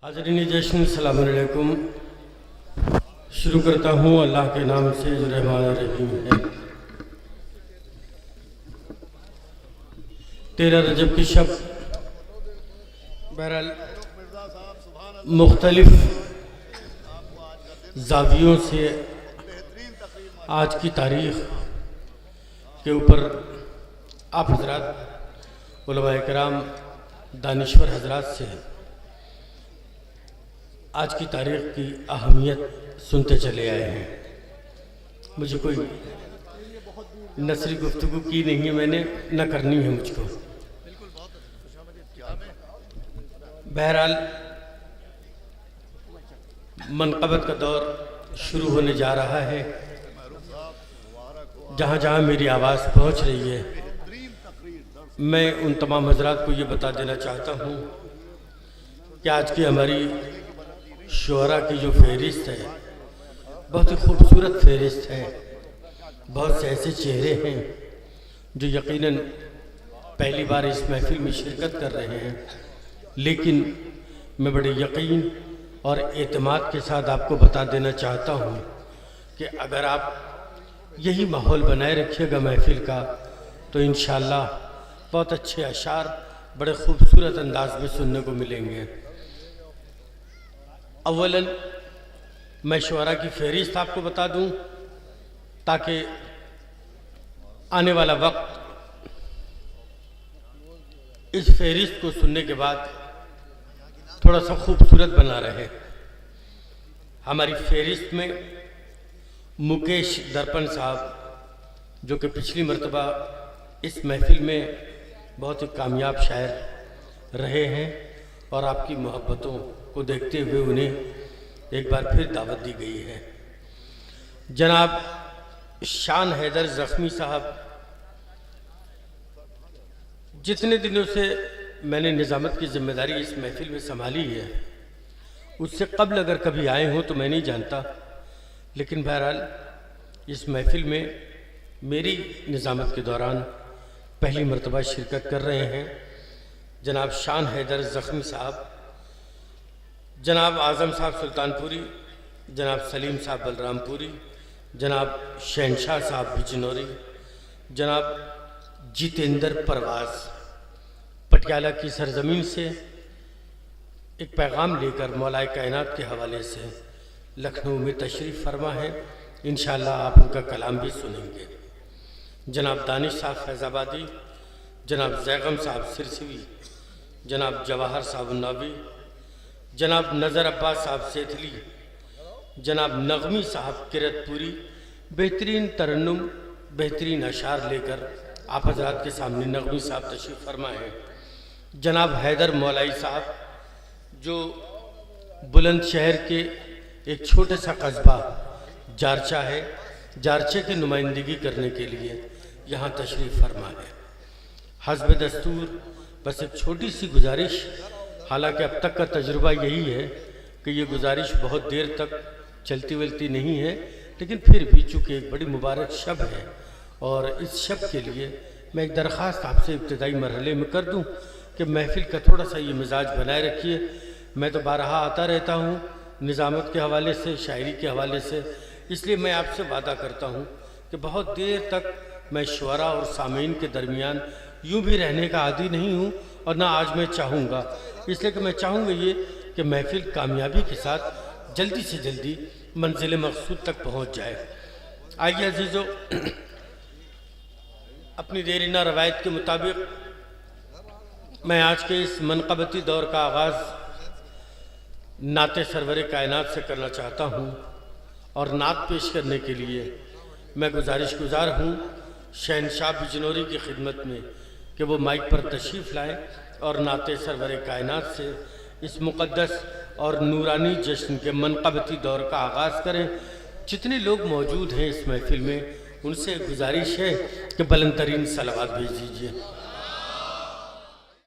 हाज़रीन जश्न सलाम अलैकुम। शुरू करता हूँ अल्लाह के नाम से जो रहमान रहीम है। 13 रजब की शब बहरहाल मुख्तलिफ ज़ावियों से आज की तारीख़ के ऊपर आप हज़रात उलमाए किराम दानिश्वर हज़रात से आज की तारीख़ की अहमियत सुनते चले आए हैं। मुझे कोई नसरी गुफ्तगू की नहीं है, मैंने न करनी है मुझको। बहरहाल मनक़बत का दौर शुरू होने जा रहा है। जहाँ जहाँ मेरी आवाज़ पहुँच रही है, मैं उन तमाम हज़रात को ये बता देना चाहता हूँ कि आज की हमारी शुअरा की जो फहरिस्त है बहुत ही खूबसूरत फहरिस्त है। बहुत से ऐसे चेहरे हैं जो यकीनन पहली बार इस महफिल में शिरकत कर रहे हैं, लेकिन मैं बड़े यकीन और एतमाद के साथ आपको बता देना चाहता हूँ कि अगर आप यही माहौल बनाए रखिएगा महफिल का, तो इंशाअल्लाह बहुत अच्छे अशार बड़े खूबसूरत अंदाज में सुनने को मिलेंगे। अव्वलन मैं शुअरा की फहरिस्त आपको बता दूं ताकि आने वाला वक्त इस फहरिस्त को सुनने के बाद थोड़ा सा खूबसूरत बना रहे। हमारी फहरिस्त में मुकेश दर्पण साहब, जो कि पिछली मरतबा इस महफिल में बहुत ही कामयाब शायर रहे हैं और आपकी मोहब्बतों को देखते हुए उन्हें एक बार फिर दावत दी गई है। जनाब शान हैदर ज़ख्मी साहब, जितने दिनों से मैंने निज़ामत की जिम्मेदारी इस महफिल में संभाली है, उससे कबल अगर कभी आए हों तो मैं नहीं जानता, लेकिन बहरहाल इस महफिल में मेरी निज़ामत के दौरान पहली मरतबा शिरकत कर रहे हैं। जनाब शान हैदर ज़ख्मी साहब, जनाब आज़म साहब सुल्तानपुरी, जनाब सलीम साहब बलरामपुरी, जनाब शहनशाह साहब बिजनौरी, जनाब जितेंद्र परवाज़ पटियाला की सरजमीन से एक पैगाम लेकर मौलाए कायनात के हवाले से लखनऊ में तशरीफ़ फरमा है। इंशाअल्लाह आप उनका कलाम भी सुनेंगे। जनाब दानिश साहब फैज़ाबादी, जनाब जैगम साहब सिरसिवी, जनाब जवाहर साहब उन्नावी, जनाब नज़र अब्बास साहब सेथली, जनाब नगमी साहब किरतपुरी बेहतरीन तरन्नुम बेहतरीन अशार लेकर आप हज़रात के सामने नगमी साहब तशरीफ़ फरमा है। जनाब हैदर मौलाई साहब, जो बुलंदशहर के एक छोटे सा कस्बा जारचा है, जारचे की नुमाइंदगी करने के लिए यहाँ तशरीफ़ फरमा है। हस्ब दस्तूर बस एक छोटी सी गुजारिश, हालांकि अब तक का तजुर्बा यही है कि ये गुजारिश बहुत देर तक चलती वलती नहीं है, लेकिन फिर भी चूँकि एक बड़ी मुबारक शब है और इस शब के लिए मैं एक दरख्वास्त आपसे इब्तदाई मरहले में कर दूं कि महफिल का थोड़ा सा ये मिजाज बनाए रखिए। मैं तो बारहा आता रहता हूँ निज़ामत के हवाले से, शायरी के हवाले से, इसलिए मैं आपसे वादा करता हूँ कि बहुत देर तक मैं शुअरा और सामीन के दरमियान यूँ भी रहने का आदी नहीं हूँ और ना आज मैं चाहूँगा। इसलिए कि मैं चाहूँगा ये कि महफिल कामयाबी के साथ जल्दी से जल्दी मंजिल मकसूद तक पहुँच जाए। आइए अजीज़ों, अपनी देरीना रवायत के मुताबिक मैं आज के इस मनक़बती दौर का आगाज़ नाते सरवर कायनात से करना चाहता हूँ और नात पेश करने के लिए मैं गुज़ार हूँ शहनशाह बिजनौरी की खिदमत में कि वो माइक पर तशरीफ़ लाएँ और नाते सरवर कायनात से इस मुक़द्दस और नूरानी जश्न के मनक़बती दौर का आगाज़ करें। जितने लोग मौजूद हैं इस महफिल में, उनसे गुजारिश है कि बुलंद तरीन सलावत भेज दीजिए।